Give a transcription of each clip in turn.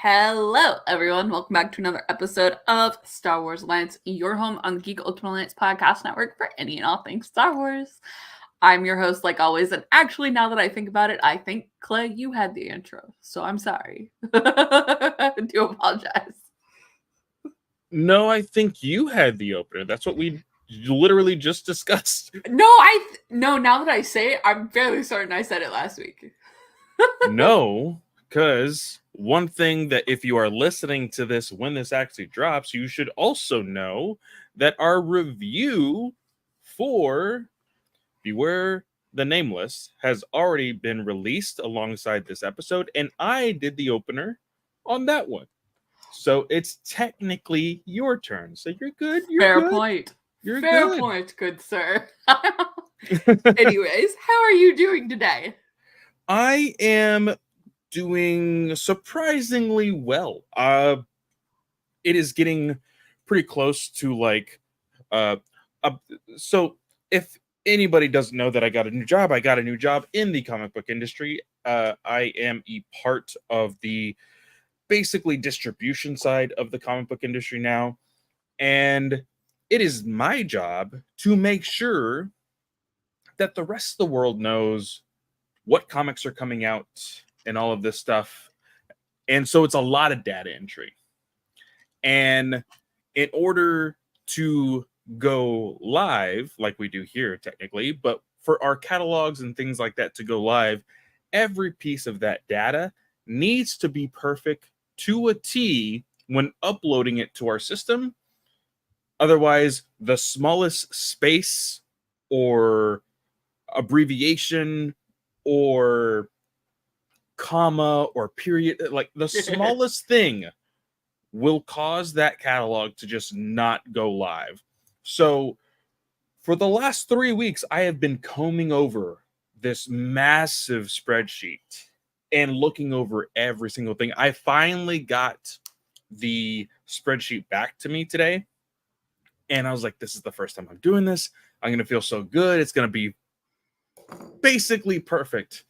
Hello, everyone. Welcome back to another episode of Star Wars Alliance, your home on the Geek Ultimate Alliance podcast network for any and all things Star Wars. I'm your host, like always, and actually, now that I think about it, I think, Clay, you had the intro, so I'm sorry. I do apologize. No, I think you had the opener. That's what we literally just discussed. No, now that I say it, I'm fairly certain I said it last week. No, because one thing that if you are listening to this when this actually drops, you should also know that our review for Beware the Nameless has already been released alongside this episode, and I did the opener on that one. So it's technically your turn. So you're good. You're Fair good. point. You're Fair good. point, good sir. Anyways, how are you doing today? I am doing surprisingly well. It is getting pretty close to like uh, uh so if anybody doesn't know that I got a new job in the comic book industry. I am a part of the basically distribution side of the comic book industry now, and it is my job to make sure that the rest of the world knows what comics are coming out and all of this stuff. And so it's a lot of data entry. And in order to go live, like we do here technically, but for our catalogs and things like that to go live, every piece of that data needs to be perfect to a T when uploading it to our system. Otherwise, the smallest space or abbreviation or comma or period, like the smallest thing will cause that catalog to just not go live. So for the last 3 weeks, I have been combing over this massive spreadsheet and looking over every single thing. I finally got the spreadsheet back to me today, and I was like, this is the first time I'm doing this. I'm going to feel so good. It's going to be basically perfect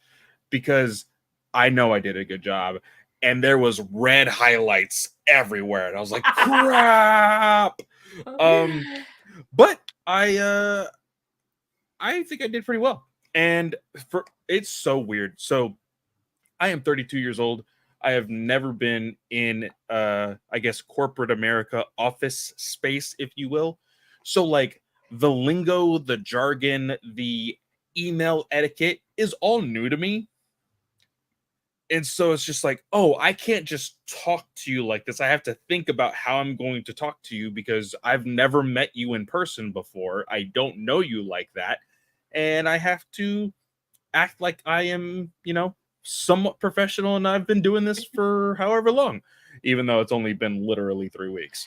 because I know I did a good job. And there was red highlights everywhere, and I was like, crap. But I think I did pretty well. And it's so weird. So I am 32 years old. I have never been in I guess corporate America office space, if you will. So like the lingo, the jargon, the email etiquette is all new to me. And so it's just like, oh, I can't just talk to you like this. I have to think about how I'm going to talk to you because I've never met you in person before. I don't know you like that. And I have to act like I am, somewhat professional. And I've been doing this for however long, even though it's only been literally 3 weeks.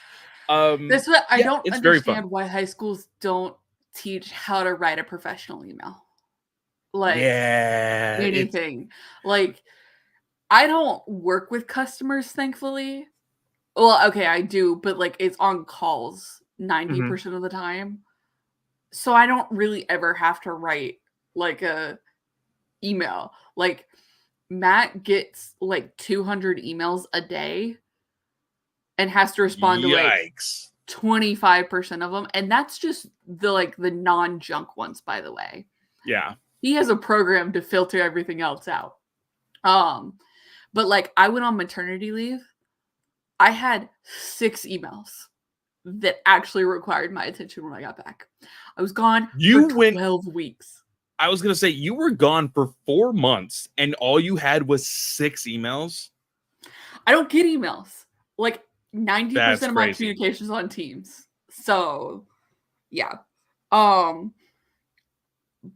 That's what I don't it's very fun. understand why high schools don't teach how to write a professional email. Like anything. Like I don't work with customers, thankfully. Well, okay, I do, but like it's on calls 90% of the time. So I don't really ever have to write like a email. Like Matt gets like 200 emails a day and has to respond to like 25% of them, and that's just the non-junk ones, by the way. Yeah. He has a program to filter everything else out. But like I went on maternity leave. I had 6 emails that actually required my attention when I got back. I was gone for 12 weeks. I was going to say, you were gone for 4 months and all you had was 6 emails? I don't get emails. Like 90% of my communications on Teams. So, yeah.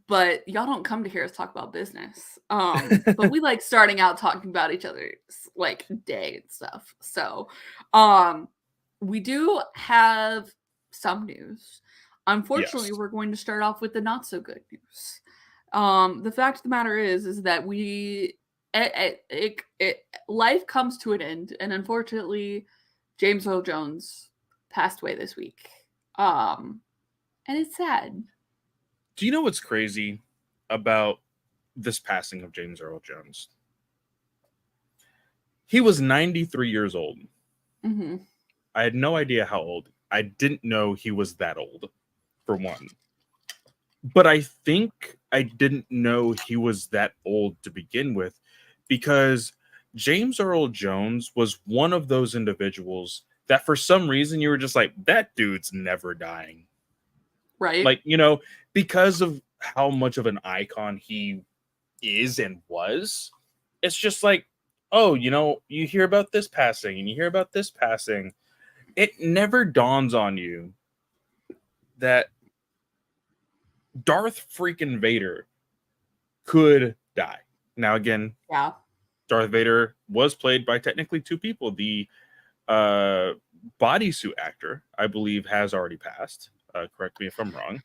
But y'all don't come to hear us talk about business. But we like starting out talking about each other's like day and stuff. So, we do have some news. Unfortunately, we're going to start off with the not so good news. The fact of the matter is that life comes to an end, and unfortunately, James Earl Jones passed away this week. And it's sad. Do you know what's crazy about this passing of James Earl Jones? He was 93 years old. Mm-hmm. I had no idea how old. I didn't know he was that old, for one. But I think I didn't know he was that old to begin with, because James Earl Jones was one of those individuals that for some reason you were just like, that dude's never dying. Right. Like, you know, because of how much of an icon he is and was, it's just like, oh, you know, you hear about this passing and you hear about this passing. It never dawns on you that Darth freaking Vader could die. Now, again, Yeah. Darth Vader was played by technically two people. The uh, bodysuit actor, I believe, has already passed. Correct me if I'm wrong.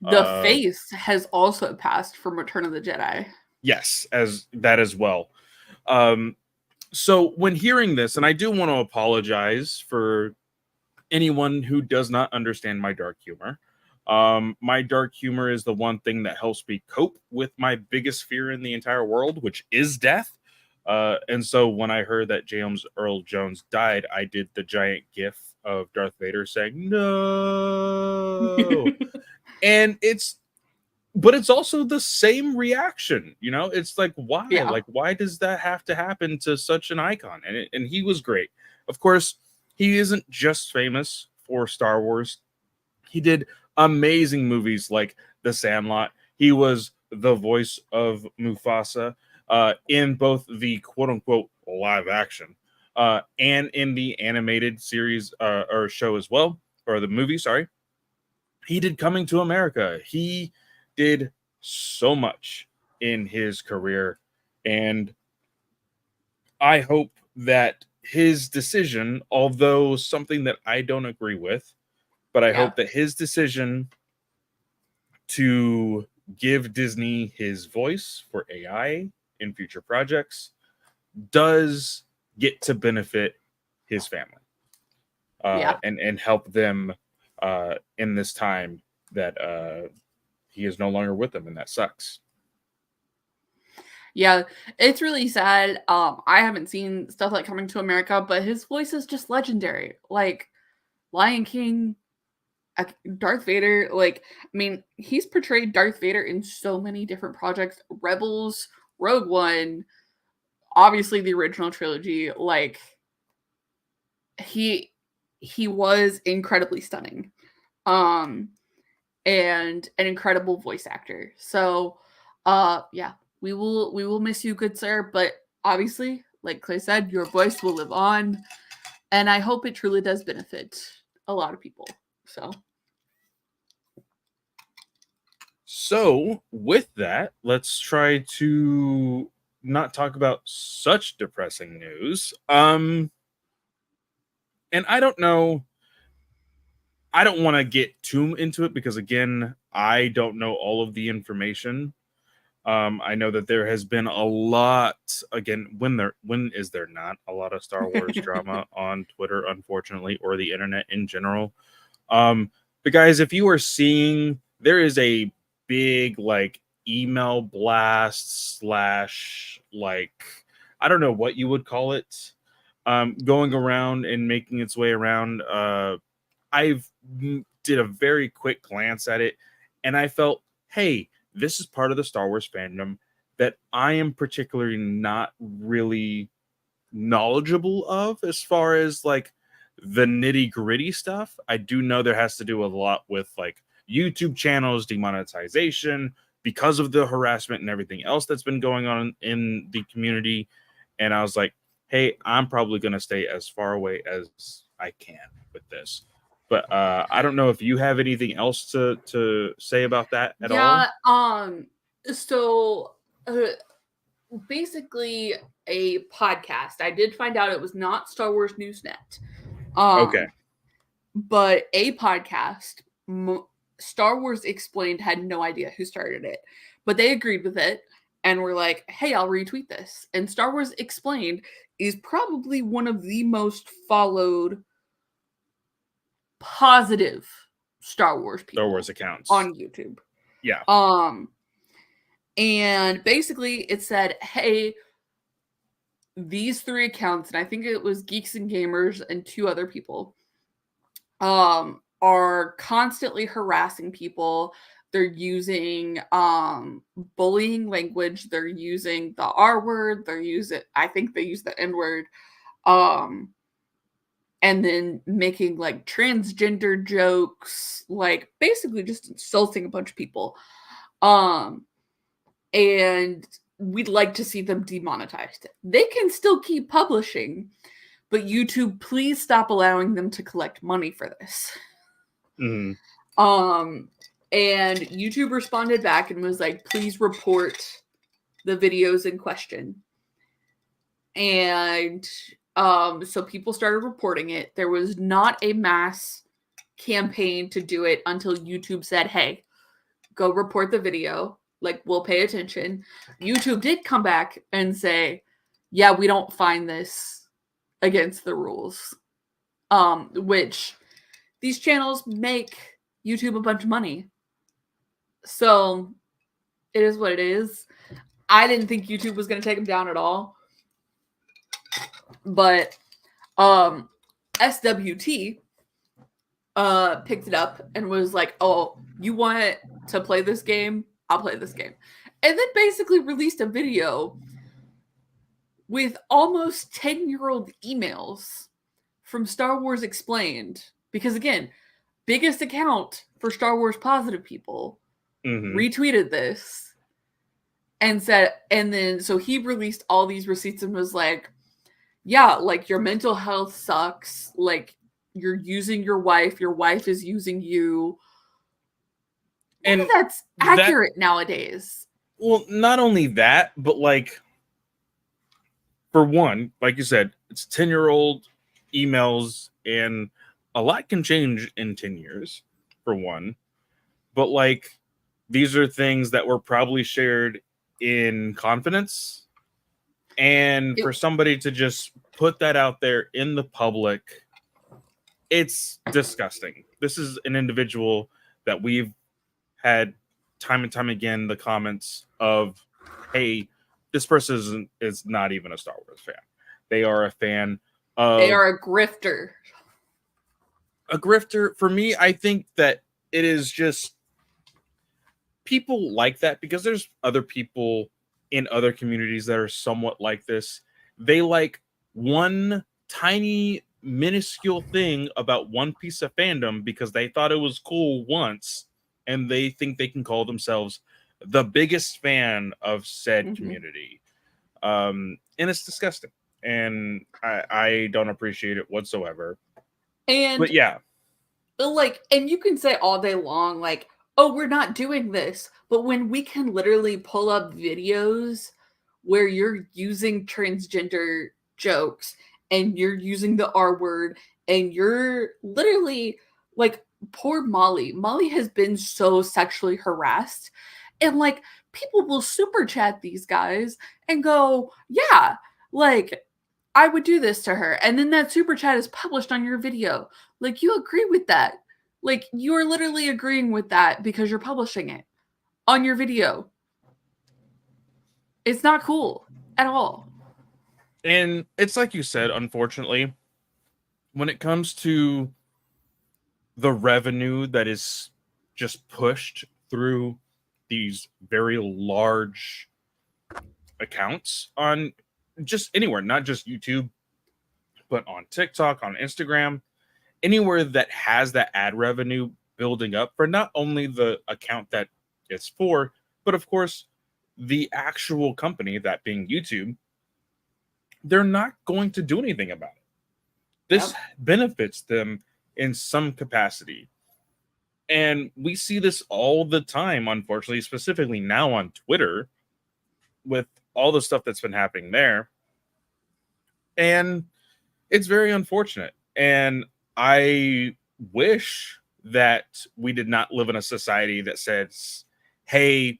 The face has also passed from Return of the Jedi. Yes, as that as well. So when hearing this, and I do want to apologize for anyone who does not understand my dark humor. My dark humor is the one thing that helps me cope with my biggest fear in the entire world, which is death. And so when I heard that James Earl Jones died, I did the giant gif of Darth Vader saying no. And but it's also the same reaction, you know. It's like, why? Yeah. Like, why does that have to happen to such an icon? And he was great. Of course, he isn't just famous for Star Wars. He did amazing movies like The Sandlot. He was the voice of Mufasa in both the quote unquote live action and in the animated series or show as well, or the movie, sorry. He did Coming to America. He did so much in his career. And I hope that his decision, although something that I don't agree with, but I hope that his decision to give Disney his voice for AI in future projects does get to benefit his family and help them in this time that he is no longer with them, and that sucks. Yeah, it's really sad. I haven't seen stuff like Coming to America, but his voice is just legendary. Like Lion King, Darth Vader. Like, I mean, he's portrayed Darth Vader in so many different projects: Rebels, Rogue One, obviously the original trilogy. Like, he was incredibly stunning, and an incredible voice actor. So, yeah, we will miss you, good sir. But obviously, like Clay said, your voice will live on, and I hope it truly does benefit a lot of people. So, with that, let's try to not talk about such depressing news. And I don't know, I don't want to get too into it because again, I don't know all of the information. I know that there has been a lot, again, when is there not a lot of Star Wars drama on Twitter, unfortunately, or the internet in general. But guys, if you are seeing, there is a big like email blast slash like, I don't know what you would call it, going around and making its way around. I've did a very quick glance at it, and I felt, hey, this is part of the Star Wars fandom that I am particularly not really knowledgeable of as far as like the nitty gritty stuff. I do know there has to do a lot with like YouTube channels, demonetization because of the harassment and everything else that's been going on in the community. And I was like, hey, I'm probably going to stay as far away as I can with this. But I don't know if you have anything else to say about that at all. So basically a podcast. I did find out it was not Star Wars Newsnet. Okay. But a podcast, Star Wars Explained, had no idea who started it, but they agreed with it and were like, hey, I'll retweet this. And Star Wars Explained is probably one of the most followed positive Star Wars people, Star Wars accounts on YouTube. Yeah. And basically it said, hey, these 3 accounts, and I think it was Geeks and Gamers and 2 other people, are constantly harassing people. They're using bullying language. They're using the R word. I think they use the N word. And then making like transgender jokes, like basically just insulting a bunch of people. And we'd like to see them demonetized. They can still keep publishing, but YouTube, please stop allowing them to collect money for this. Mm. And YouTube responded back and was like, please report the videos in question. And so people started reporting it. There was not a mass campaign to do it until YouTube said, hey, go report the video. Like, we'll pay attention. YouTube did come back and say, yeah, we don't find this against the rules. Which these channels make YouTube a bunch of money. So it is what it is. I didn't think YouTube was going to take them down at all. But SWT picked it up and was like, oh, you want to play this game? I'll play this game. And then basically released a video with almost 10-year-old emails from Star Wars Explained. Because again, biggest account for Star Wars positive people retweeted this and said, and then so he released all these receipts and was like, yeah, like your mental health sucks. Like you're using your wife is using you. And that's accurate nowadays. Well, not only that, but like, for one, like you said, it's 10-year-old emails, and a lot can change in 10 years, for one. But like, these are things that were probably shared in confidence. And for somebody to just put that out there in the public, it's disgusting. This is an individual that we've had time and time again the comments of, hey, this person is not even a Star Wars fan. They are a fan of... They are a grifter. A grifter, for me, I think that it is just people like that because there's other people in other communities that are somewhat like this. They like one tiny minuscule thing about one piece of fandom because they thought it was cool once, and they think they can call themselves the biggest fan of said community. And it's disgusting. And I don't appreciate it whatsoever. But yeah. Like, and you can say all day long, like, oh, we're not doing this. But when we can literally pull up videos where you're using transgender jokes and you're using the R word and you're literally like, poor Molly. Molly has been so sexually harassed. And like, people will super chat these guys and go, yeah, like, I would do this to her. And then that super chat is published on your video. Like, you agree with that. Like, you're literally agreeing with that because you're publishing it on your video. It's not cool at all. And it's like you said, unfortunately, when it comes to the revenue that is just pushed through these very large accounts on just anywhere, not just YouTube, but on TikTok, on Instagram, anywhere that has that ad revenue building up for not only the account that it's for, but of course the actual company, that being YouTube, they're not going to do anything about it. This benefits them in some capacity. And we see this all the time, unfortunately, specifically now on Twitter with all the stuff that's been happening there. And it's very unfortunate. And I wish that we did not live in a society that says, hey,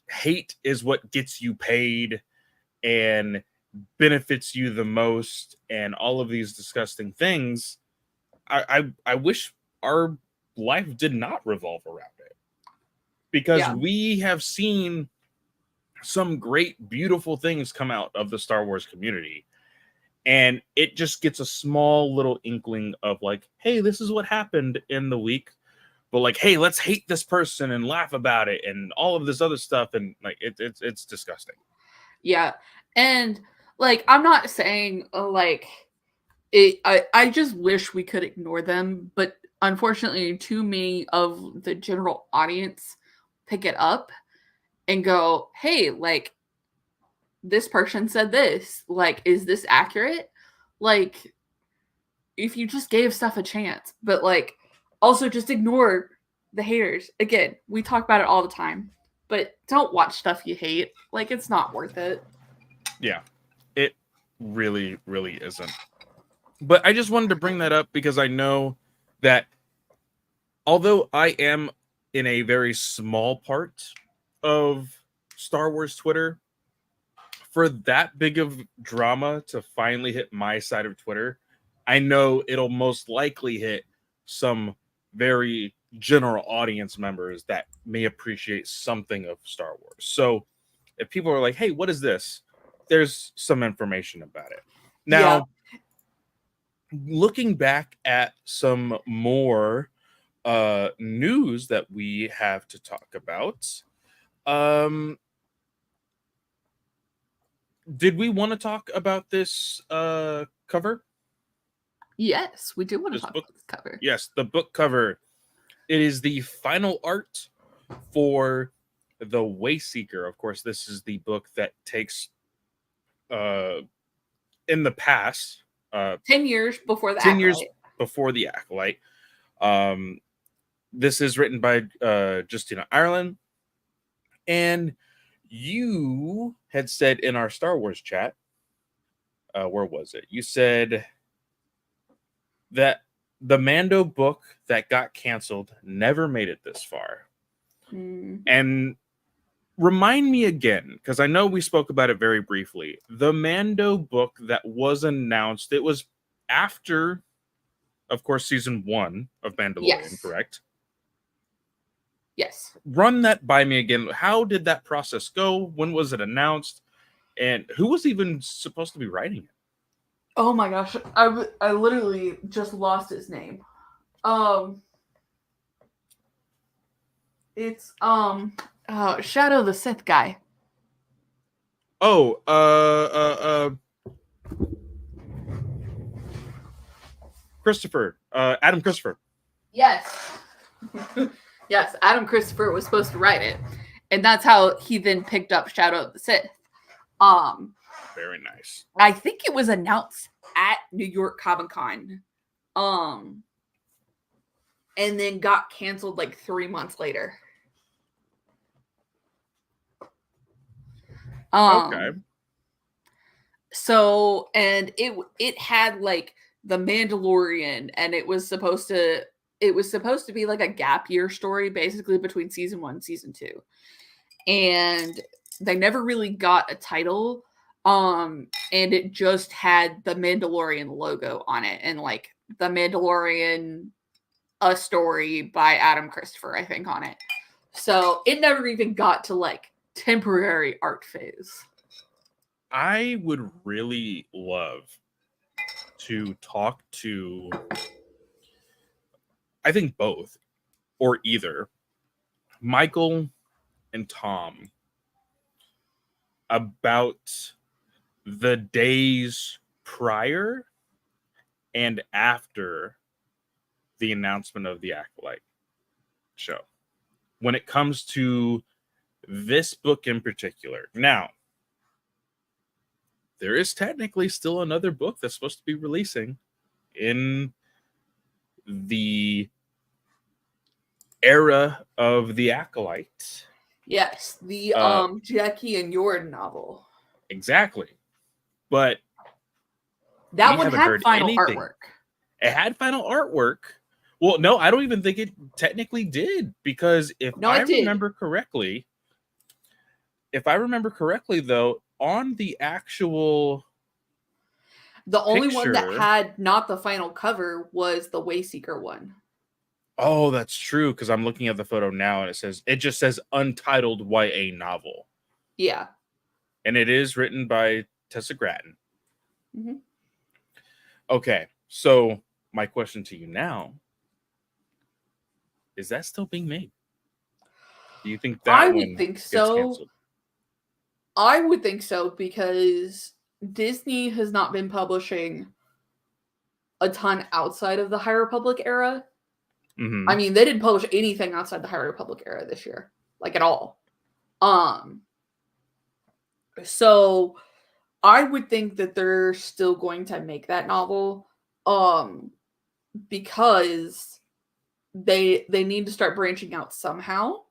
hate is what gets you paid and benefits you the most and all of these disgusting things. I wish our life did not revolve around it, because we have seen some great, beautiful things come out of the Star Wars community. and it just gets a small little inkling of like, hey, this is what happened in the week, but like, hey, let's hate this person and laugh about it and all of this other stuff, and like it's disgusting. Yeah. And like, I'm not saying like I just wish we could ignore them, but unfortunately too many of the general audience pick it up and go, hey, like, this person said this, like, is this accurate? Like, if you just gave stuff a chance, but like, also just ignore the haters. Again, we talk about it all the time, but don't watch stuff you hate. Like, it's not worth it. Yeah, it really, really isn't. But I just wanted to bring that up because I know that although I am in a very small part of Star Wars Twitter, for that big of drama to finally hit my side of Twitter, I know it'll most likely hit some very general audience members that may appreciate something of Star Wars. So if people are like, hey, what is this? There's some information about it. Now, looking back at some more news that we have to talk about, did we want to talk about this cover? Yes, we do want to This talk book? about this cover. Yes, the book cover. It is the final art for The Wayseeker. Of course, this is the book that takes in the past 10 years before the 10 years Acolyte. before the Acolyte. This is written by Justina Ireland. And you had said in our Star Wars chat, where was it? You said that the Mando book that got canceled never made it this far. And remind me again, because I know we spoke about it very briefly. The Mando book that was announced, it was after, of course, season 1 of Mandalorian, correct? Yes. Run that by me again. How did that process go? When was it announced? And who was even supposed to be writing it? Oh my gosh, I literally just lost his name. It's Shadow the Sith guy. Oh, Christopher, Adam Christopher. Yes. Yes, Adam Christopher was supposed to write it. And that's how he then picked up Shadow of the Sith. Very nice. I think it was announced at New York Comic-Con. And then got canceled like 3 months later. Okay. So, and it had like the Mandalorian, and it was supposed to be like a gap year story basically between season 1 and season 2. And they never really got a title. And it just had the Mandalorian logo on it, and like the Mandalorian, a story by Adam Christopher, I think, on it. So it never even got to like temporary art phase. I would really love to talk to, I think both or either, Michael and Tom, about the days prior and after the announcement of the Acolyte show, when it comes to this book in particular. Now, there is technically still another book that's supposed to be releasing in the era of the Acolyte. Yes, the Jackie and Jordan novel. Exactly. But that one had final artwork. It had final artwork. Well, no, I don't even think it technically did, because if I remember correctly, though, on the actual only one that had not the final cover was the Wayseeker one. Oh, that's true, because I'm looking at the photo now and it just says untitled YA novel. Yeah. And it is written by Tessa Gratton. Mm-hmm. Okay, so my question to you now is that still being made? Do you think I that would one think gets so. canceled? I would think so because Disney has not been publishing a ton outside of the High Republic era. Mm-hmm. I mean, they didn't publish anything outside the High Republic era this year, like at all. So I would think that they're still going to make that novel, because they need to start branching out somehow.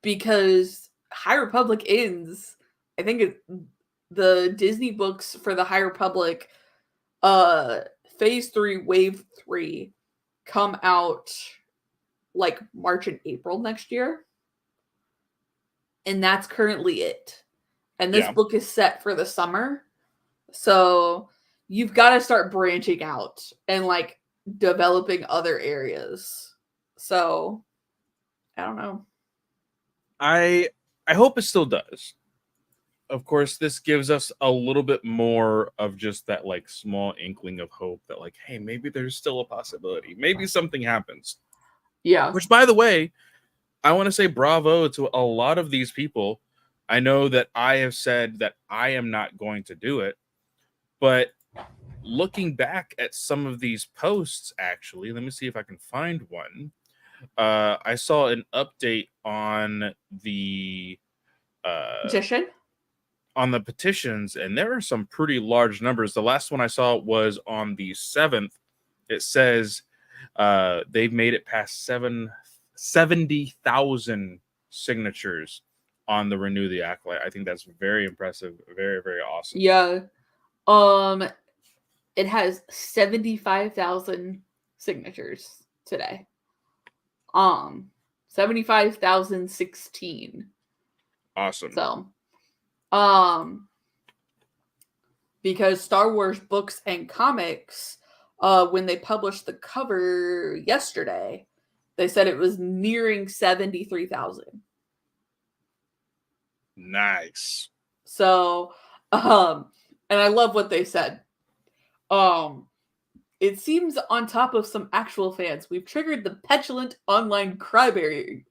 Because High Republic ends, I think the Disney books for the High Republic, Phase 3, Wave 3, come out like March and April next year. And that's currently it. And this Yeah. book is set for the summer. So you've got to start branching out and like developing other areas. So I don't know. I hope it still does. Of course, this gives us a little bit more of just that like small inkling of hope that like, hey, maybe there's still a possibility. Maybe something happens. Yeah. Which, by the way, I want to say bravo to a lot of these people. I know that I have said that I am not going to do it, but looking back at some of these posts, actually, let me see if I can find one. I saw an update uh, Petition? on the petitions, and there are some pretty large numbers. The last one I saw was on the 7th. It says they've made it past 70,000 signatures on the Renew the Acolyte. I think that's very impressive, very, very awesome. Yeah. It has 75,000 signatures today. 75,016. Awesome. So, because Star Wars books and comics, when they published the cover yesterday, they said it was nearing 73,000. Nice. So, and I love what they said. It seems on top of some actual fans, we've triggered the petulant online crybaby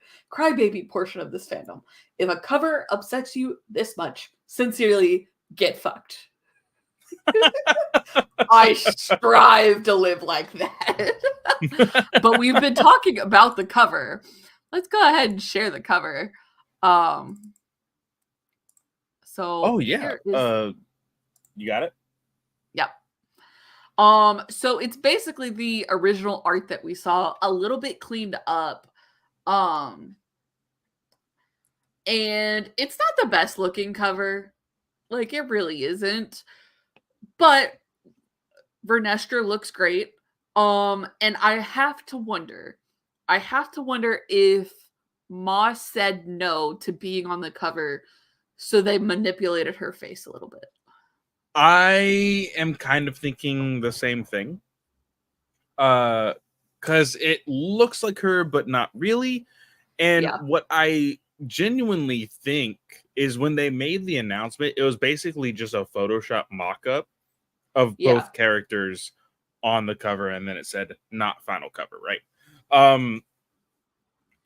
portion of this fandom. If a cover upsets you this much, sincerely, get fucked. I strive to live like that. But we've been talking about the cover. Let's go ahead and share the cover. Oh yeah. You got it? Yep. So it's basically the original art that we saw, a little bit cleaned up. And it's not the best looking cover. Like, it really isn't. But Vernestra looks great. And I have to wonder if Moss said no to being on the cover, so they manipulated her face a little bit. I am kind of thinking the same thing. Because it looks like her, but not really. And what I genuinely think is when they made the announcement, it was basically just a Photoshop mock-up of both characters on the cover, and then it said not final cover, right?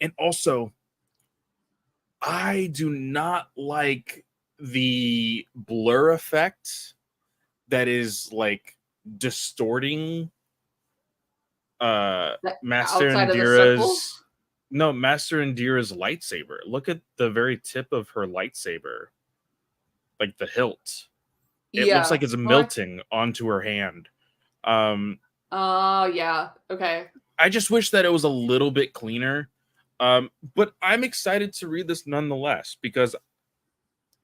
And also, I do not like the blur effect that is like distorting Master Indira's lightsaber. Look at the very tip of her lightsaber, like the hilt. It looks like it's melting onto her hand. Yeah. Okay. I just wish that it was a little bit cleaner. But I'm excited to read this nonetheless, because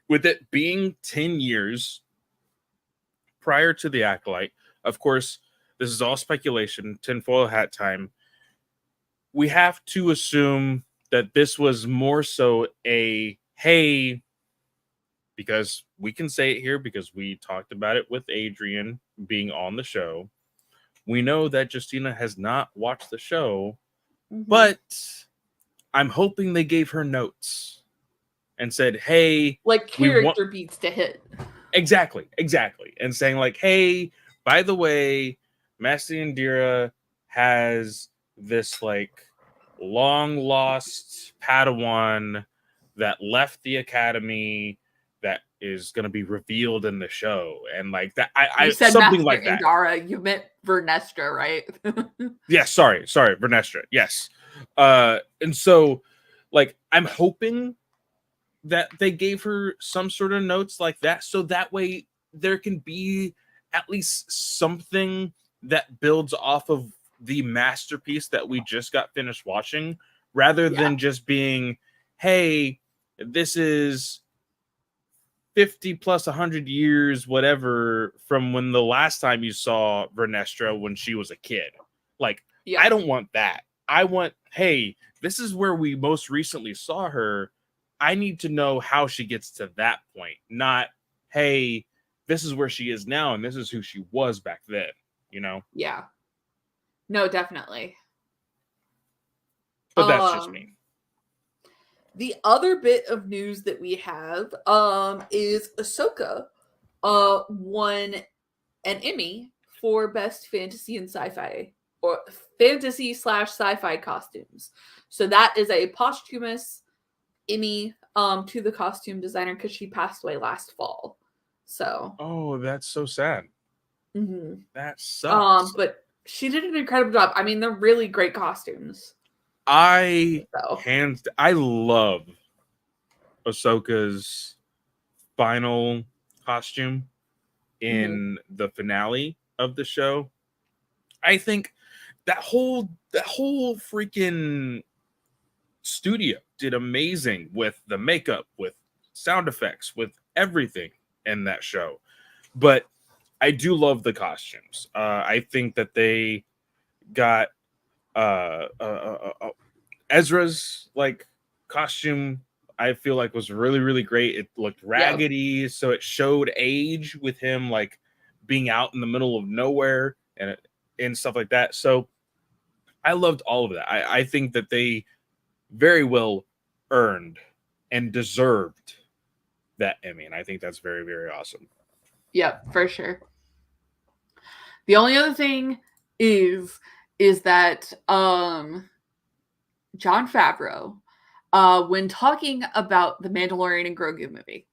with it being 10 years prior to the Acolyte, of course, this is all speculation, tinfoil hat time. We have to assume that this was more so a, hey, because we can say it here because we talked about it with Adrian being on the show. We know that Justina has not watched the show, but I'm hoping they gave her notes and said, hey, like character beats to hit. Exactly. And saying like, hey, by the way, Master Indira has this like long lost Padawan that left the academy that is going to be revealed in the show, and like that You I said something Master like that. Indara, you meant Vernestra, right? Yeah, sorry, Vernestra. Yes. And so like I'm hoping that they gave her some sort of notes like that, so that way there can be at least something that builds off of the masterpiece that we just got finished watching, rather than just being, hey, this is 50 plus 100 years whatever from when the last time you saw Vernestra when she was a kid. Like, I don't want that. I want, hey, this is where we most recently saw her. I need to know how she gets to that point, not, hey, this is where she is now and this is who she was back then, you know? Yeah. No, definitely. But that's just me. The other bit of news that we have is Ahsoka won an Emmy for Best Fantasy and Sci-Fi, or fantasy / sci-fi costumes. So that is a posthumous Emmy to the costume designer because she passed away last fall. So oh, that's so sad. Mm-hmm. That sucks. But she did an incredible job. I mean, they're really great costumes. I love Ahsoka's final costume in the finale of the show. I think that whole freaking studio did amazing with the makeup, with sound effects, with everything in that show. But I do love the costumes. I think that they got Ezra's like costume, I feel like was really, really great. It looked raggedy, so it showed age with him like being out in the middle of nowhere and stuff like that. So I loved all of that. I think that they very well earned and deserved that Emmy, and I think that's very, very awesome. Yep, for sure. The only other thing is that Jon Favreau, when talking about the Mandalorian and Grogu movie,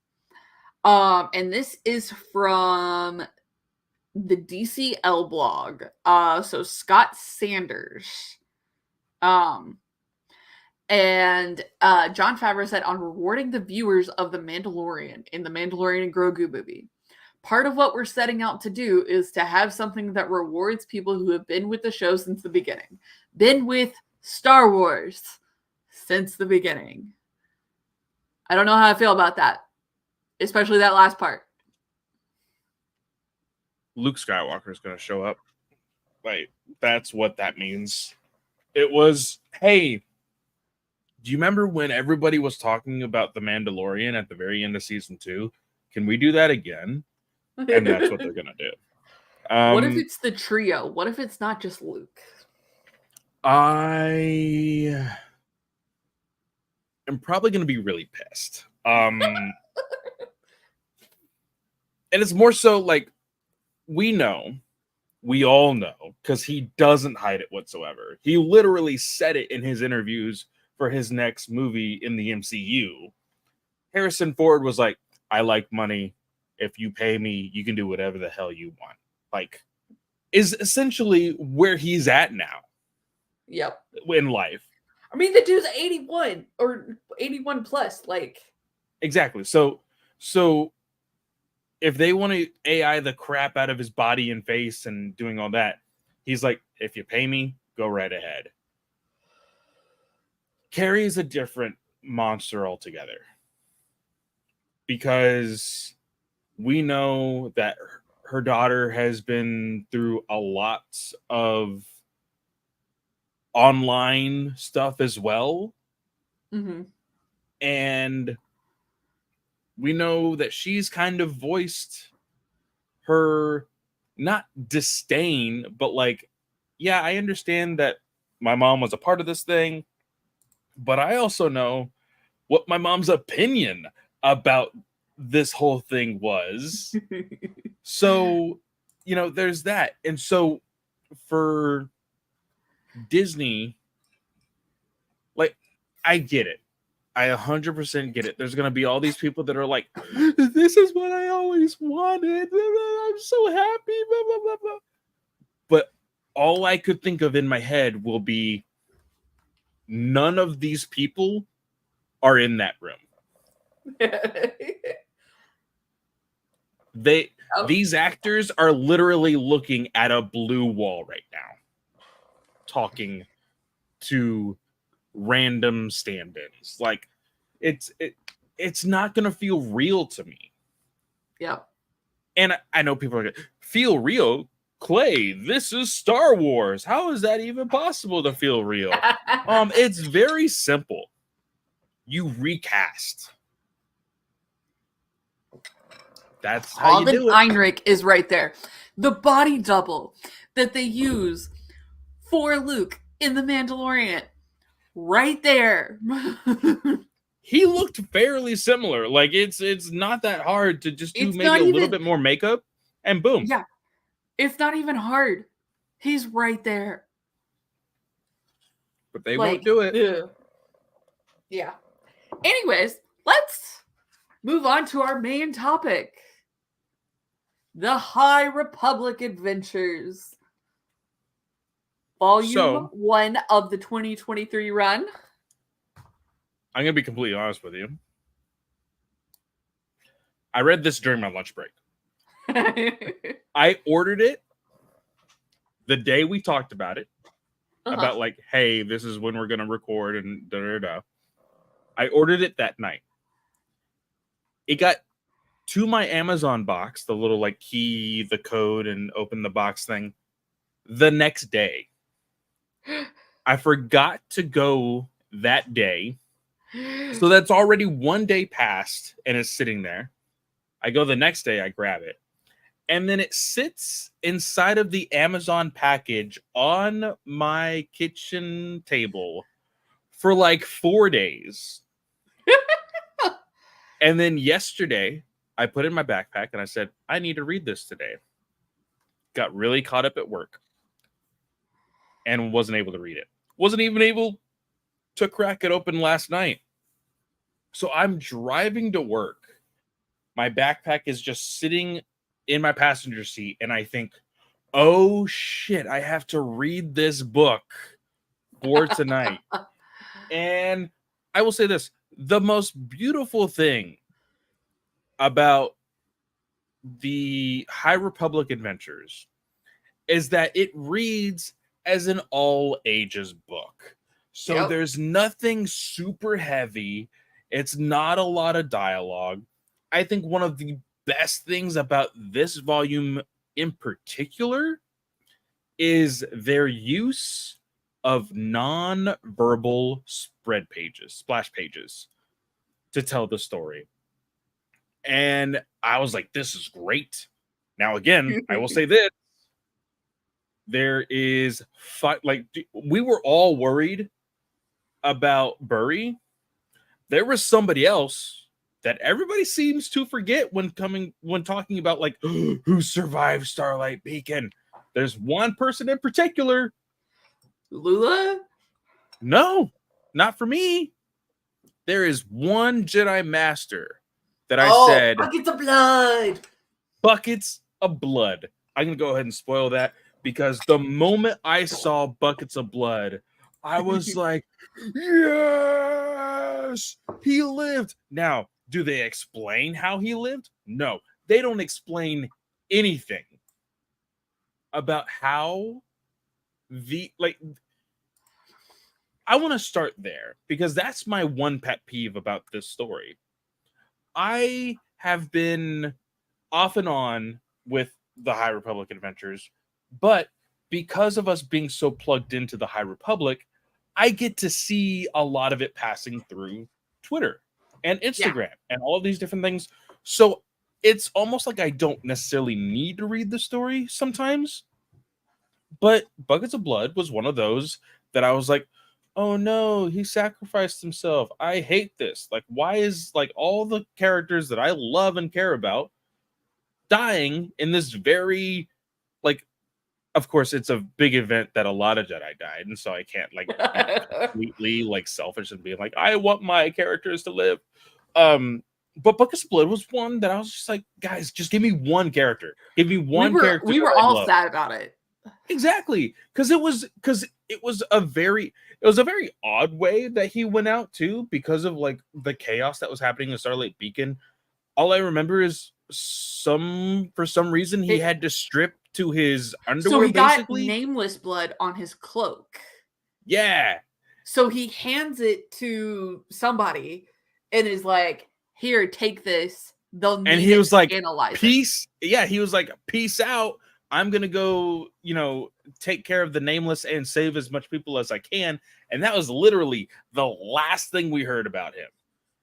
and this is from the DCL blog, so Scott Sanders, and Jon Favreau said on rewarding the viewers of The Mandalorian in the Mandalorian and Grogu movie, part of what we're setting out to do is to have something that rewards people who have been with the show since the beginning, been with Star Wars since the beginning. I don't know how I feel about that, especially that last part. Luke Skywalker is going to show up. Like, that's what that means. It was, hey, do you remember when everybody was talking about The Mandalorian at the very end of season 2? Can we do that again? And that's what they're going to do. What if it's the trio? What if it's not just Luke? I am probably going to be really pissed. And it's more so like, we all know, because he doesn't hide it whatsoever. He literally said it in his interviews for his next movie in the MCU. Harrison Ford was like, I like money. If you pay me, you can do whatever the hell you want. Like, is essentially where he's at now. Yep. In life. I mean, the dude's 81 or 81 plus. Like, exactly. So if they want to AI the crap out of his body and face and doing all that, he's like, if you pay me, go right ahead. Carrie is a different monster altogether, because we know that her daughter has been through a lot of online stuff as well. And we know that she's kind of voiced her, not disdain, but like, yeah, I understand that my mom was a part of this thing, but I also know what my mom's opinion about this whole thing was. So, there's that. And so for Disney, like, I get it. I 100% get it. There's going to be all these people that are like, this is what I always wanted. I'm so happy. Blah, blah, blah, blah. But all I could think of in my head will be none of these people are in that room. These actors are literally looking at a blue wall right now, talking to random stand-ins. Like, it's not gonna feel real to me. Yeah. And I know people are like, feel real, Clay, this is Star Wars. How is that even possible to feel real? It's very simple. You recast. That's how you do it. Heinrich is right there. The body double that they use for Luke in The Mandalorian, right there. He looked fairly similar. Like, it's not that hard to just do maybe a little bit more makeup, and boom. Yeah, it's not even hard. He's right there. But they won't do it. Yeah. Anyways, let's move on to our main topic. The High Republic Adventures. Volume 1 of the 2023 run. I'm going to be completely honest with you. I read this during my lunch break. I ordered it the day we talked about it. About like, hey, this is when we're going to record and da-da-da. I ordered it that night. It got to my Amazon box, the little like key, the code, and open the box thing, the next day. I forgot to go that day. So that's already one day past and it's sitting there. I go the next day, I grab it. And then it sits inside of the Amazon package on my kitchen table for like 4 days. And then yesterday, I put it in my backpack and I said, I need to read this today. Got really caught up at work and wasn't able to read it. Wasn't even able to crack it open last night. So I'm driving to work. My backpack is just sitting in my passenger seat. And I think, oh shit, I have to read this book for tonight. And I will say this. The most beautiful thing about the High Republic Adventures is that it reads as an all ages book. So there's nothing super heavy. It's not a lot of dialogue. I think one of the best things about this volume in particular is their use of non-verbal splash pages to tell the story. And I was like, this is great. Now, again, I will say this. There is like, we were all worried about Burry. There was somebody else that everybody seems to forget when talking about like who survived Starlight Beacon. There's one person in particular. Lula? No, not for me. There is one Jedi Master that I said buckets of blood. Buckets of blood. I'm gonna go ahead and spoil that because the moment I saw buckets of blood, I was like, yes, he lived. Now, do they explain how he lived? No, they don't explain anything about how I want to start there because that's my one pet peeve about this story. I have been off and on with the High Republic Adventures, but because of us being so plugged into the High Republic, I get to see a lot of it passing through Twitter and Instagram and all of these different things. So it's almost like I don't necessarily need to read the story sometimes. But Buckets of Blood was one of those that I was like, oh no, he sacrificed himself. I hate this. Like, why is like all the characters that I love and care about dying in this very like of course, it's a big event that a lot of Jedi died, and so I can't like be completely like selfish and be like, I want my characters to live. But Book of Split was one that I was just like, guys, just give me one character. Give me one character we were that I all love. sad about it. Exactly, because it was a very odd way that he went out too, because of like the chaos that was happening in Starlight Beacon. All I remember is for some reason he had to strip to his underwear. So he got basically nameless blood on his cloak. Yeah. So he hands it to somebody and is like, "Here, take this. They'll need and he it was to like, analyze peace. Yeah, he was like, peace out. I'm gonna go, take care of the nameless and save as much people as I can. And that was literally the last thing we heard about him.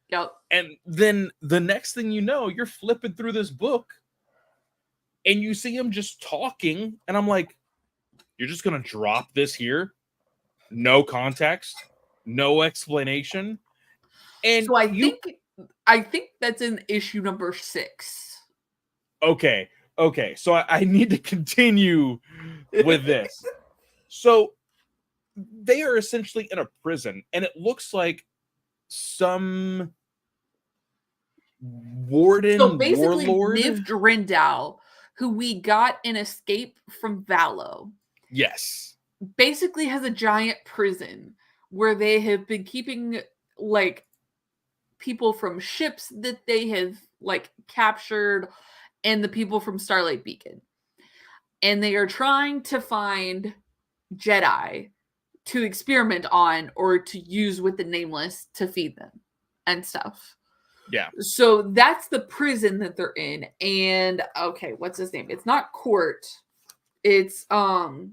Yep. And then the next thing you know, you're flipping through this book and you see him just talking, and I'm like, you're just gonna drop this here? No context, no explanation. And so I think that's in issue number 6. Okay. So I need to continue with this. So they are essentially in a prison, and it looks like some So basically, warlord. Niv Drindal, who we got in Escape from Valo, Yes. basically has a giant prison where they have been keeping like people from ships that they have like captured and the people from Starlight Beacon. And they are trying to find Jedi to experiment on or to use with the nameless to feed them and stuff. Yeah. So that's the prison that they're in. And okay, what's his name? It's not Court. It's oh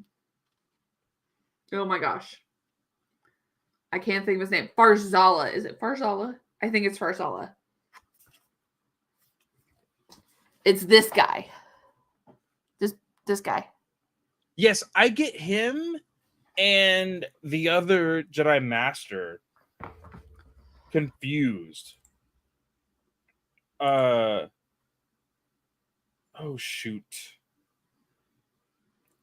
my gosh. I can't think of his name. Farzala. Is it Farzala? I think it's Farzala. It's this guy. This guy. Yes, I get him and the other Jedi Master confused. Oh shoot.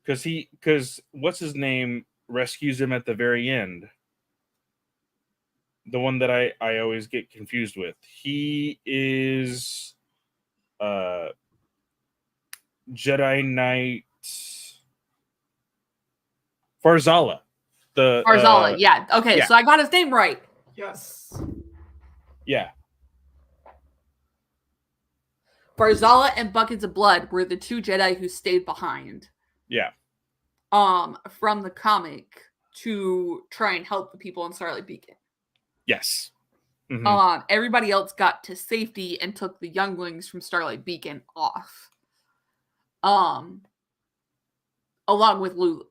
Because what's his name rescues him at the very end. The one that I always get confused with. He is Jedi Knight Farzala. Farzala, yeah. Okay, yeah. so I got his name right. Yes. Yeah. Farzala and Buckets of Blood were the two Jedi who stayed behind. Yeah. From the comic to try and help the people in Starlight Beacon. Yes. Mm-hmm. Everybody else got to safety and took the younglings from Starlight Beacon off. Along with Lula,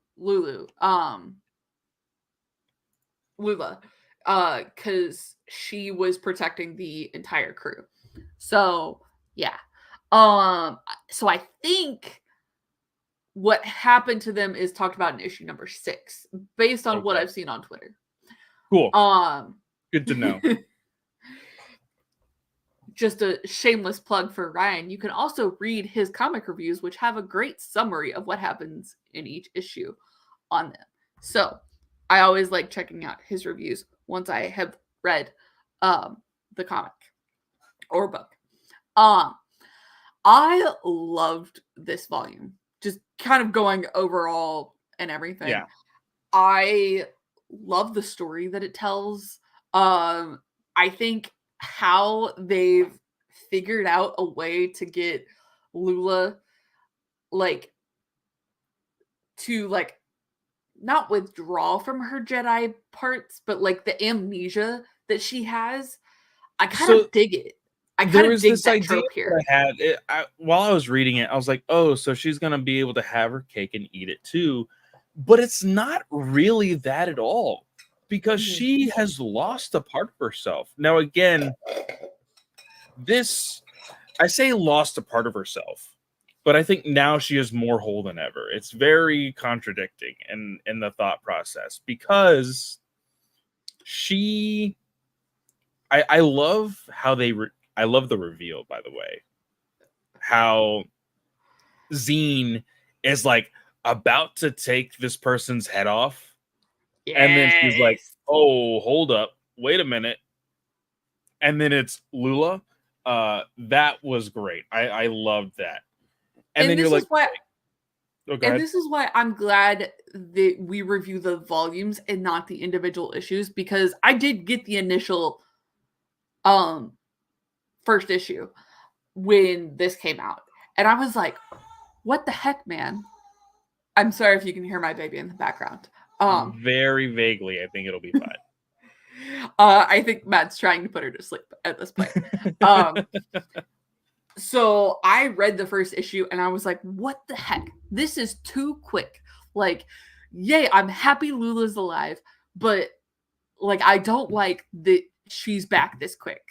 because she was protecting the entire crew. So yeah. So I think what happened to them is talked about in issue number 6, based on what I've seen on Twitter. Cool. Good to know. Just a shameless plug for Ryan. You can also read his comic reviews, which have a great summary of what happens in each issue on them. So I always like checking out his reviews once I have read the comic or book. I loved this volume. Just kind of going overall and everything. Yeah. I love the story that it tells. I think how they've figured out a way to get Lula to not withdraw from her Jedi parts, but like the amnesia that she has. I kind of dig it. I kind of dig this that idea trope here. I had while I was reading it. I was like, oh, so she's gonna be able to have her cake and eat it too. But it's not really that at all, because she has lost a part of herself. Now, again, I say lost a part of herself, but I think now she is more whole than ever. It's very contradicting in the thought process, because I love how I love the reveal, by the way. How Zine is like, about to take this person's head off. Yes. And then she's like, oh, hold up. Wait a minute. And then it's Lula. That was great. I loved that. And then you're like, this is why I'm glad that we review the volumes and not the individual issues, because I did get the initial first issue when this came out. And I was like, what the heck, man? I'm sorry if you can hear my baby in the background. Very vaguely, I think it'll be fine. I think Matt's trying to put her to sleep at this point. So I read the first issue and I was like, what the heck? This is too quick. Like, yay, I'm happy Lula's alive, but like I don't like that she's back this quick.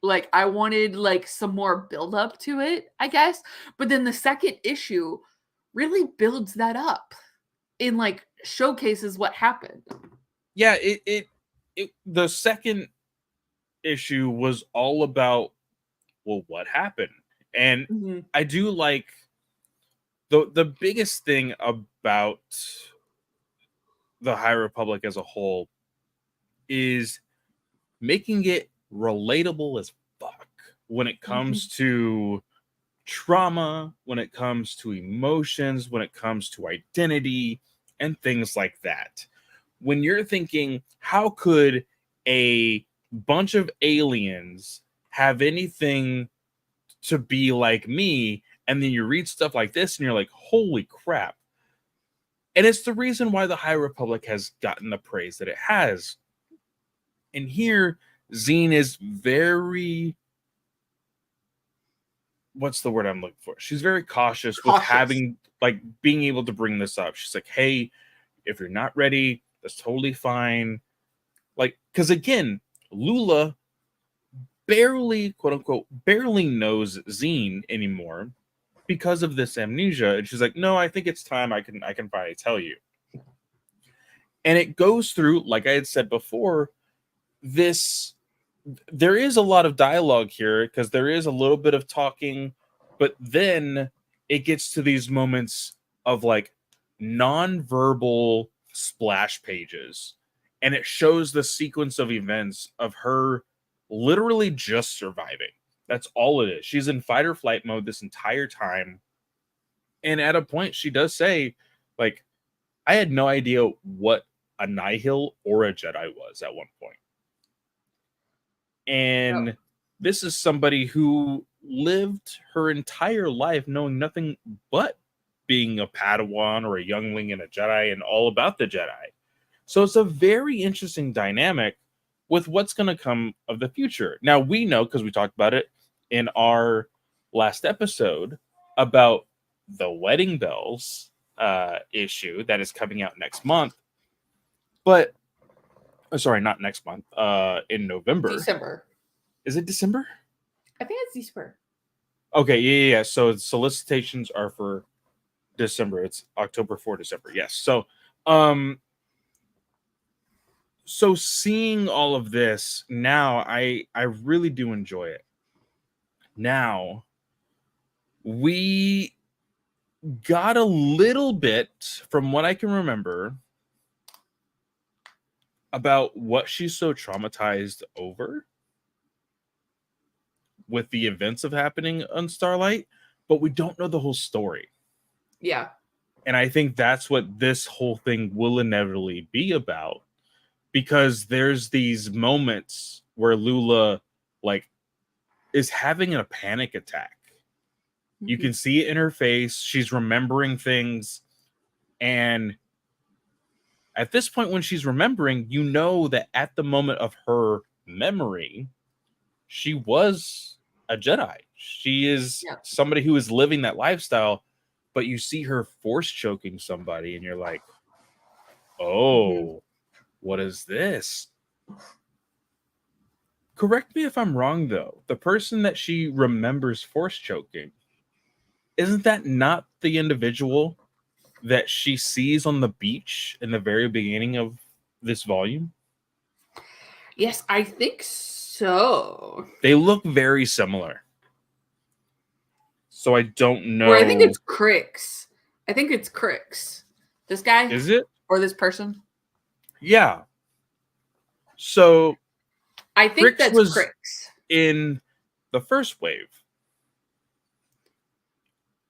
Like I wanted like some more build up to it, I guess. But then the second issue really builds that up and like showcases what happened. Yeah, it the second issue was all about, well, what happened? And I do like the biggest thing about the High Republic as a whole is making it relatable as fuck when it comes to trauma, when it comes to emotions, when it comes to identity and things like that. When you're thinking, how could a bunch of aliens have anything to be like me? And then you read stuff like this and you're like, holy crap. And it's the reason why the High Republic has gotten the praise that it has. And here, Zine is very, what's the word I'm looking for? She's very cautious with having, like, being able to bring this up. She's like, hey, if you're not ready, that's totally fine. Like, because again, Lula barely, quote unquote, barely knows Zine anymore because of this amnesia. And she's like, no, I think it's time. I can finally tell you. And it goes through, like I had said before, there is a lot of dialogue here because there is a little bit of talking, but then it gets to these moments of like non-verbal splash pages, and it shows the sequence of events of her literally just surviving. That's all it is. She's in fight or flight mode this entire time. And at a point she does say, like, I had no idea what a Nihil or a Jedi was at one point. And this is somebody who lived her entire life knowing nothing but being a Padawan or a youngling and a Jedi and all about the Jedi. So it's a very interesting dynamic with what's going to come of the future. Now, we know, because we talked about it in our last episode, about the Wedding Bells issue that is coming out next month. But, sorry, not next month, in November. December. Is it December? I think it's December. Okay, yeah. So solicitations are for December. It's October for December. Yes. So seeing all of this now, I really do enjoy it. Now, we got a little bit, from what I can remember, about what she's so traumatized over with the events of happening on Starlight, but we don't know the whole story. Yeah. And I think that's what this whole thing will inevitably be about, because there's these moments where Lula, like, is having a panic attack. You can see it in her face. She's remembering things. And at this point, when she's remembering, you know that at the moment of her memory, she was a Jedi. She is somebody who is living that lifestyle, but you see her force choking somebody and you're like, oh, what is this? Correct me if I'm wrong, though. The person that she remembers force choking, isn't that not the individual that she sees on the beach in the very beginning of this volume? Yes, I think so. They look very similar. So I don't know. Or I think it's Crix. I think it's Crix. This guy? Is it? Or this person? Yeah. So I think Crix that's was Crix. in the first wave.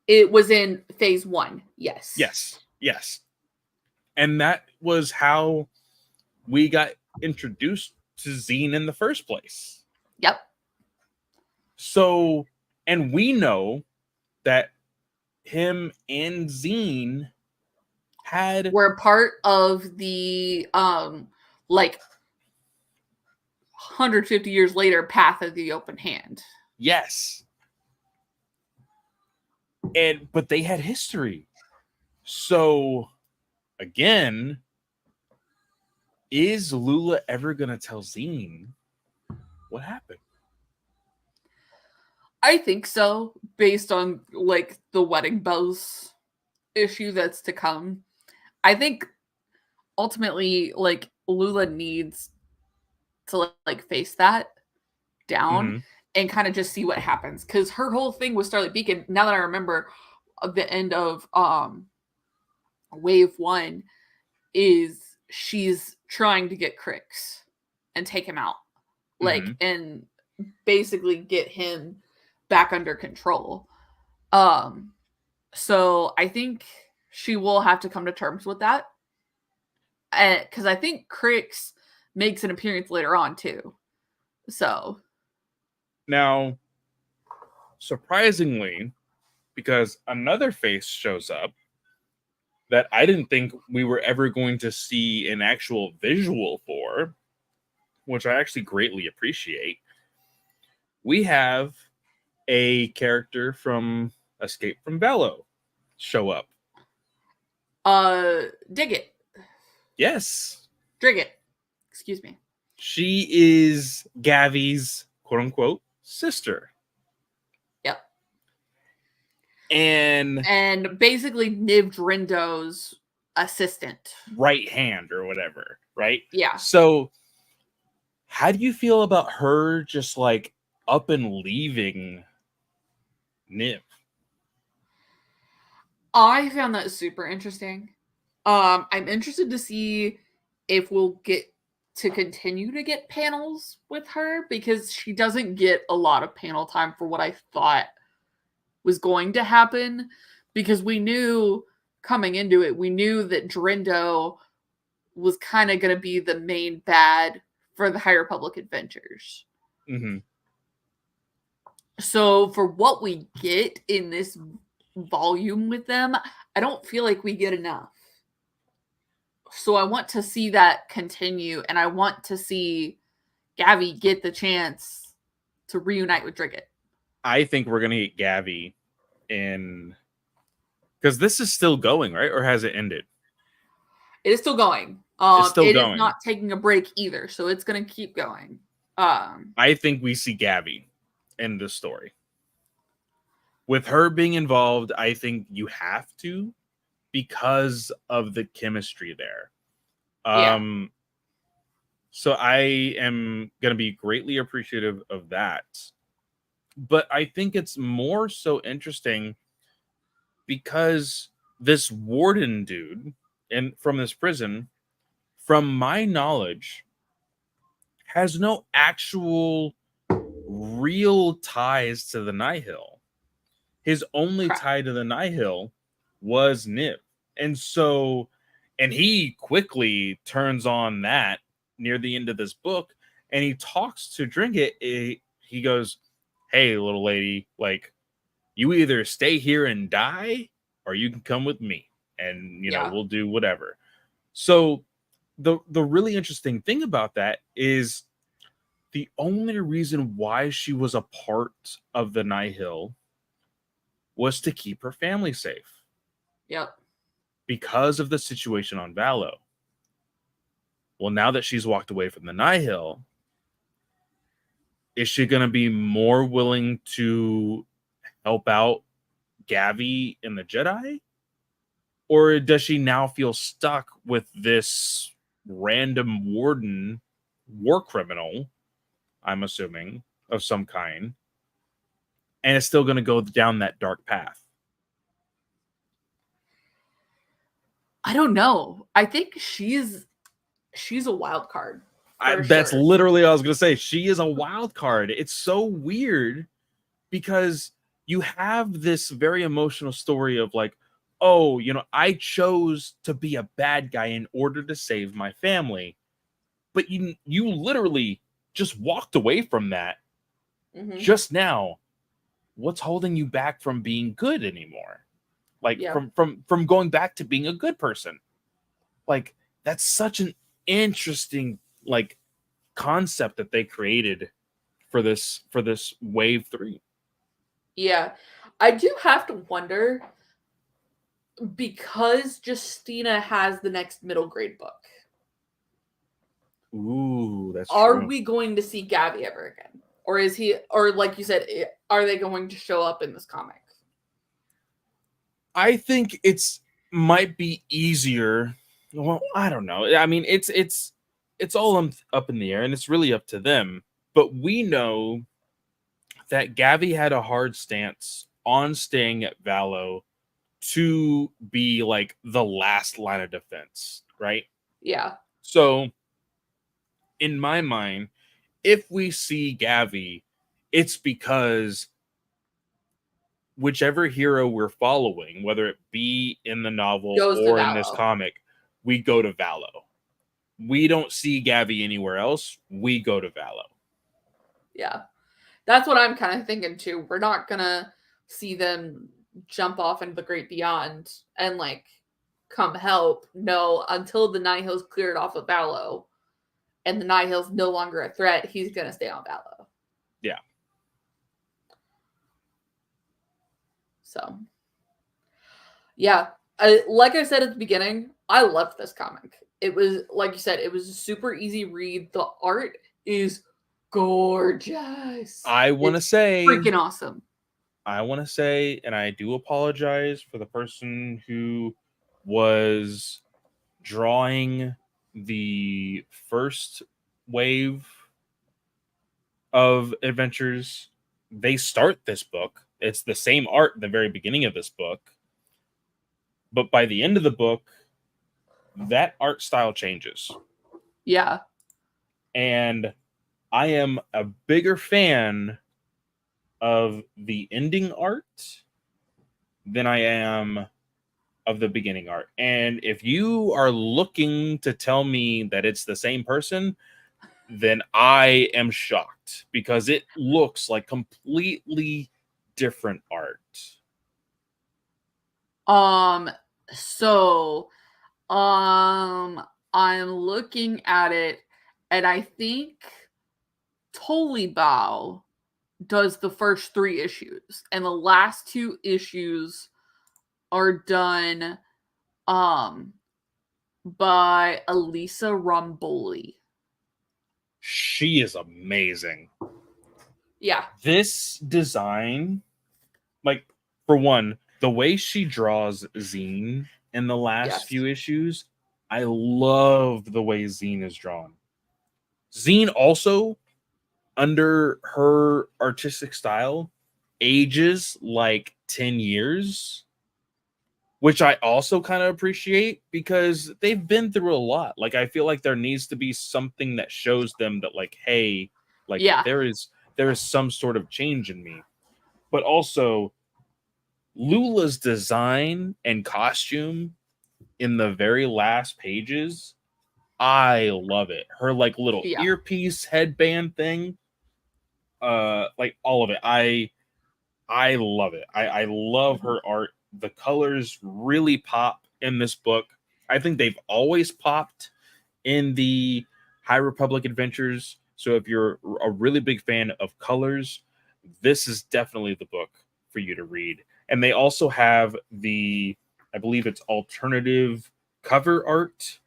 It was in phase 1. Yes. Yes. And that was how we got introduced to Zine in the first place. Yep. So, and we know that him and Zine were part of the like 150 years later Path of the Open Hand. Yes. But they had history. So again, is Lula ever gonna tell Zine what happened? I think so, based on like the wedding bells issue that's to come. I think ultimately like Lula needs to like face that down and kind of just see what happens, because her whole thing with Starlight Beacon, now that I remember, the end of wave 1 is she's trying to get Crix and take him out, like, and basically get him back under control. So I think she will have to come to terms with that, because I think Crix makes an appearance later on too. So now, surprisingly, because another face shows up that I didn't think we were ever going to see an actual visual for, which I actually greatly appreciate. We have a character from Escape from Velo show up. Diggit. Yes. Drigget. Excuse me. She is Gavi's quote unquote sister. Yep. And basically Niv Drindo's assistant. Right hand or whatever, right? Yeah. So how do you feel about her just like up and leaving Niv? I found that super interesting. I'm interested to see if we'll get to continue to get panels with her, because she doesn't get a lot of panel time for what I thought was going to happen, because we knew coming into it, we knew that Drindo was kind of going to be the main bad for the High Republic Adventures. So for what we get in this volume with them, I don't feel like we get enough. So I want to see that continue, and I want to see Gavi get the chance to reunite with Drigget. I think we're gonna get Gavi in, because this is still going, right? Or has it ended? It is still going. It's still it going. is not taking a break either, so it's going to keep going. I think we see Gavi in this story. With her being involved, I think you have to, because of the chemistry there. Yeah. So I am going to be greatly appreciative of that. But I think it's more so interesting because this warden dude from this prison, from my knowledge, has no actual real ties to the Nihil. His only tie to the Nihil was Niv. And he quickly turns on that near the end of this book, and he talks to Drinket. He goes, "Hey, little lady, like, you either stay here and die, or you can come with me, and we'll do whatever." So the really interesting thing about that is the only reason why she was a part of the Nihil was to keep her family safe. Yep. Because of the situation on Valo. Well, now that she's walked away from the Nihil, is she going to be more willing to help out Gavi and the Jedi? Or does she now feel stuck with this random warden, war criminal, I'm assuming, of some kind, and is still going to go down that dark path? I don't know. I think she's a wild card. That's literally what I was gonna say. She is a wild card. It's so weird because you have this very emotional story of like, oh, I chose to be a bad guy in order to save my family, but you literally just walked away from that just now. What's holding you back from being good anymore? Like from going back to being a good person. Like that's such an interesting like concept that they created for this wave 3. Yeah. I do have to wonder, because Justina has the next middle grade book. Ooh, that's Are true. we going to see Gavi ever again? Or is he, or like you said, are they going to show up in this comic? I think it's might be easier. Well, I don't know. I mean, it's all up in the air, and it's really up to them. But we know that Gavi had a hard stance on staying at Valo to be like the last line of defense, right? Yeah. So, in my mind, if we see Gavi, it's because whichever hero we're following, whether it be in the novel or in this comic, we go to Valo. We don't see Gavi anywhere else. We go to Valo. Yeah. That's what I'm kind of thinking too. We're not going to see them jump off into the great beyond and like come help. No, until the Nihil's cleared off of Valo and the Nihil's no longer a threat, he's going to stay on Valo. Yeah. So, yeah. Like I said at the beginning, I loved this comic. It was, like you said, it was a super easy read. The art is gorgeous. I want to say freaking awesome. I want to say, and I do apologize for the person who was drawing the first wave of adventures. They start this book. It's the same art at the very beginning of this book. But by the end of the book, that art style changes. Yeah. And I am a bigger fan of the ending art than I am of the beginning art. And if you are looking to tell me that it's the same person, then I am shocked because it looks like completely different art. So I'm looking at it, and I think Tolibao does the first 3 issues, and the last 2 issues are done by Elisa Romboli. She is amazing. Yeah. This design, like, for one, the way she draws Zine in the last few issues, I love the way Zine is drawn. Zine also, under her artistic style, ages like 10 years, which I also kind of appreciate because they've been through a lot. Like, I feel like there needs to be something that shows them that, like, hey, like, there is some sort of change in me. But also, Lula's design and costume in the very last pages, I love it. Her like little earpiece headband thing, like all of it. I love it. I love her art. The colors really pop in this book. I think they've always popped in the High Republic adventures. So if you're a really big fan of colors, this is definitely the book for you to read. And they also have I believe it's alternative cover art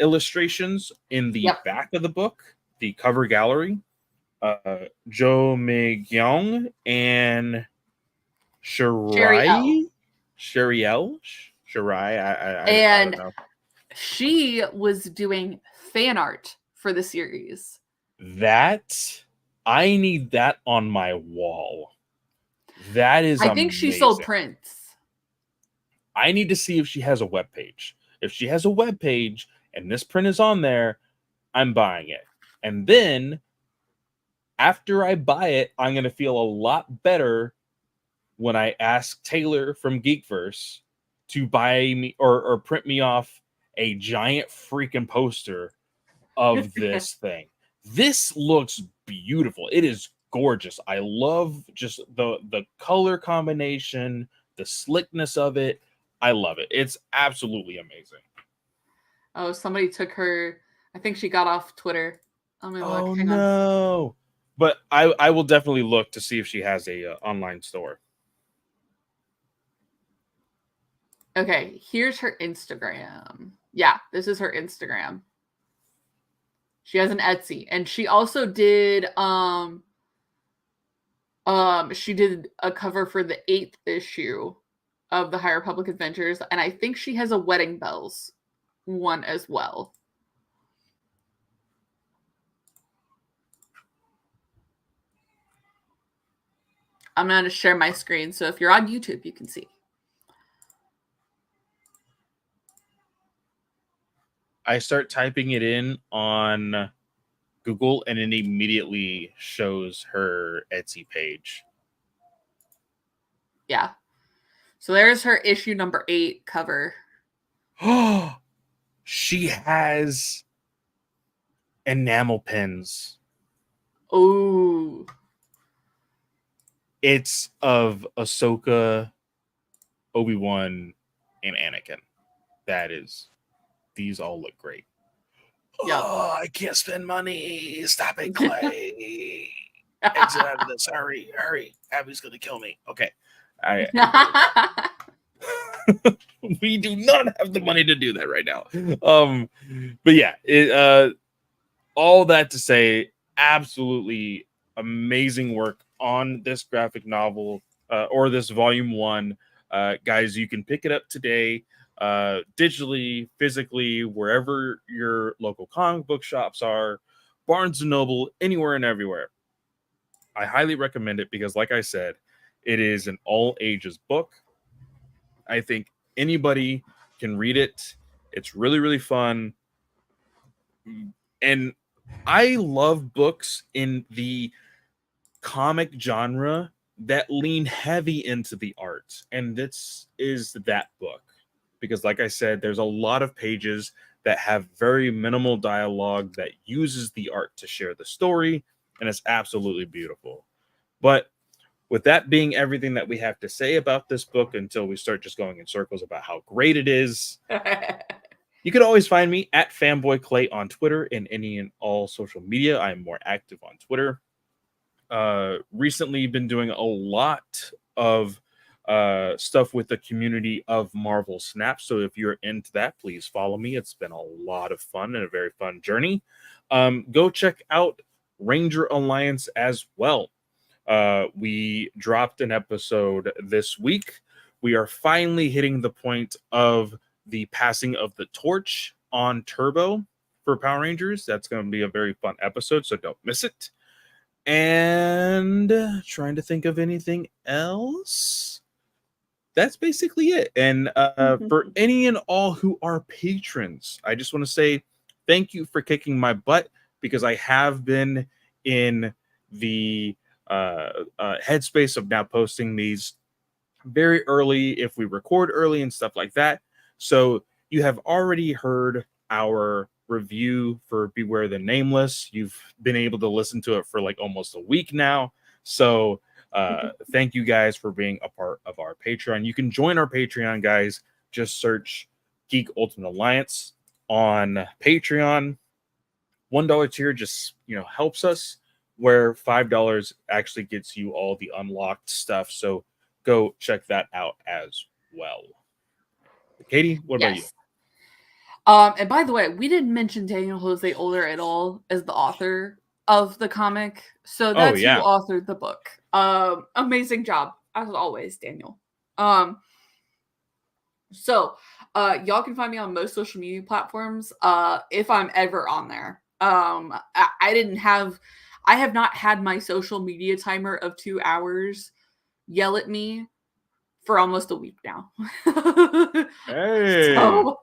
illustrations in the back of the book, the cover gallery. Jo Mi-gyung and Shirai. I don't know. She was doing fan art for the series. I need that on my wall. That is I think amazing. she sold prints. I need to see if she has a web page. If she has a web page and this print is on there, I'm buying it. And then after I buy it, I'm going to feel a lot better when I ask Taylor from Geekverse to buy me or print me off a giant freaking poster of this thing. This looks beautiful. It is gorgeous. I love just the color combination, the slickness of it. I love it. It's absolutely amazing. Oh, somebody took her. I think she got off Twitter. Let me look. Oh Hang on. no. But I will definitely look to see if she has a online store. Okay, here's her Instagram. Yeah, this is her Instagram. She has an Etsy, and she also did she did a cover for the 8th issue of the High Republic Adventures, and I think she has a Wedding Bells one as well. I'm going to share my screen, so if you're on YouTube, you can see. I start typing it in on Google, and it immediately shows her Etsy page. Yeah. So there's her issue number 8 cover. Oh, she has enamel pins. Ooh. It's of Ahsoka, Obi-Wan, and Anakin. These all look great. Yep. Oh, I can't spend money. Stop it, Clay. Exit out of this. Hurry, hurry. Abby's going to kill me. Okay. We do not have the money to do that right now. But yeah, all that to say, absolutely amazing work on this graphic novel or this volume 1. Guys, you can pick it up today digitally, physically, wherever your local comic book shops are, Barnes & Noble, anywhere and everywhere. I highly recommend it because, like I said, it is an all ages book. I think anybody can read it. It's really, really fun. And I love books in the comic genre that lean heavy into the art. And this is that book. Because, like I said, there's a lot of pages that have very minimal dialogue that uses the art to share the story. And it's absolutely beautiful. But with that being everything that we have to say about this book until we start just going in circles about how great it is, you can always find me at Fanboy Clay on Twitter and any and all social media. I'm more active on Twitter. Recently been doing a lot of stuff with the community of Marvel Snap. So if you're into that, please follow me. It's been a lot of fun and a very fun journey. Go check out Ranger Alliance as well. We dropped an episode this week. We are finally hitting the point of the passing of the torch on Turbo for Power Rangers. That's going to be a very fun episode, so don't miss it. And trying to think of anything else. That's basically it. And for any and all who are patrons, I just want to say thank you for kicking my butt, because I have been in the headspace of now posting these very early if we record early and stuff like that. So you have already heard our review for Beware the Nameless. You've been able to listen to it for like almost a week now. So thank you guys for being a part of our Patreon. You can join our Patreon, guys. Just search Geek Ultimate Alliance on Patreon. $1 tier just helps us, where $5 actually gets you all the unlocked stuff. So go check that out as well. Katie, what about you? And by the way, we didn't mention Daniel Jose Older at all as the author of the comic. So that's who authored the book. Amazing job, as always, Daniel. So y'all can find me on most social media platforms if I'm ever on there. I have not had my social media timer of 2 hours yell at me for almost a week now. Hey. So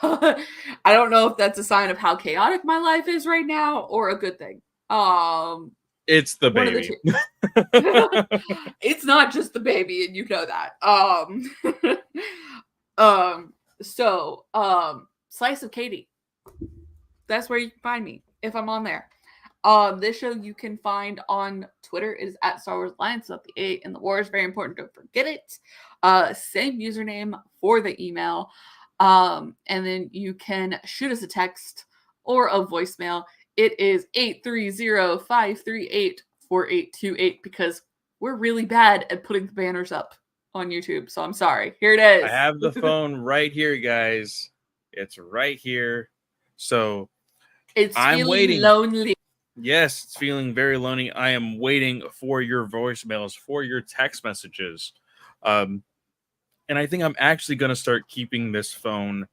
I don't know if that's a sign of how chaotic my life is right now or a good thing. It's the One baby. of the two. It's not just the baby, and you know that. Slice of Katie. That's where you can find me if I'm on there. This show you can find on Twitter is at Star Wars Alliance, not the 8 and the war is very important. Don't forget it. Same username for the email. And then you can shoot us a text or a voicemail. It is 830-538-4828 because we're really bad at putting the banners up on YouTube. So I'm sorry. Here it is. I have the phone right here, guys. It's right here. So I'm waiting. Lonely. Yes, it's feeling very lonely. I am waiting for your voicemails, for your text messages. And I think I'm actually going to start keeping this phone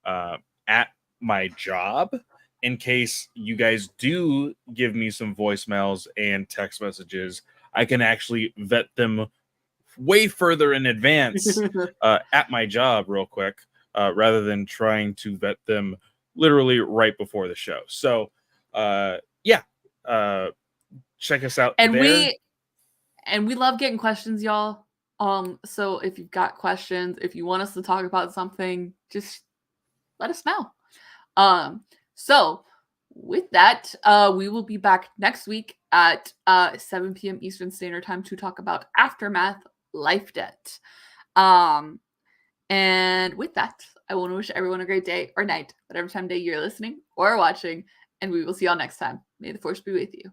at my job in case you guys do give me some voicemails and text messages. I can actually vet them way further in advance at my job real quick rather than trying to vet them literally right before the show. So, check us out and there. we love getting questions, y'all. So if you've got questions, if you want us to talk about something, just let us know. So with that, we will be back next week at 7 p.m. Eastern Standard Time to talk about Aftermath Life Debt. And with that, I want to wish everyone a great day or night, whatever time of day you're listening or watching, and we will see y'all next time. May the force be with you.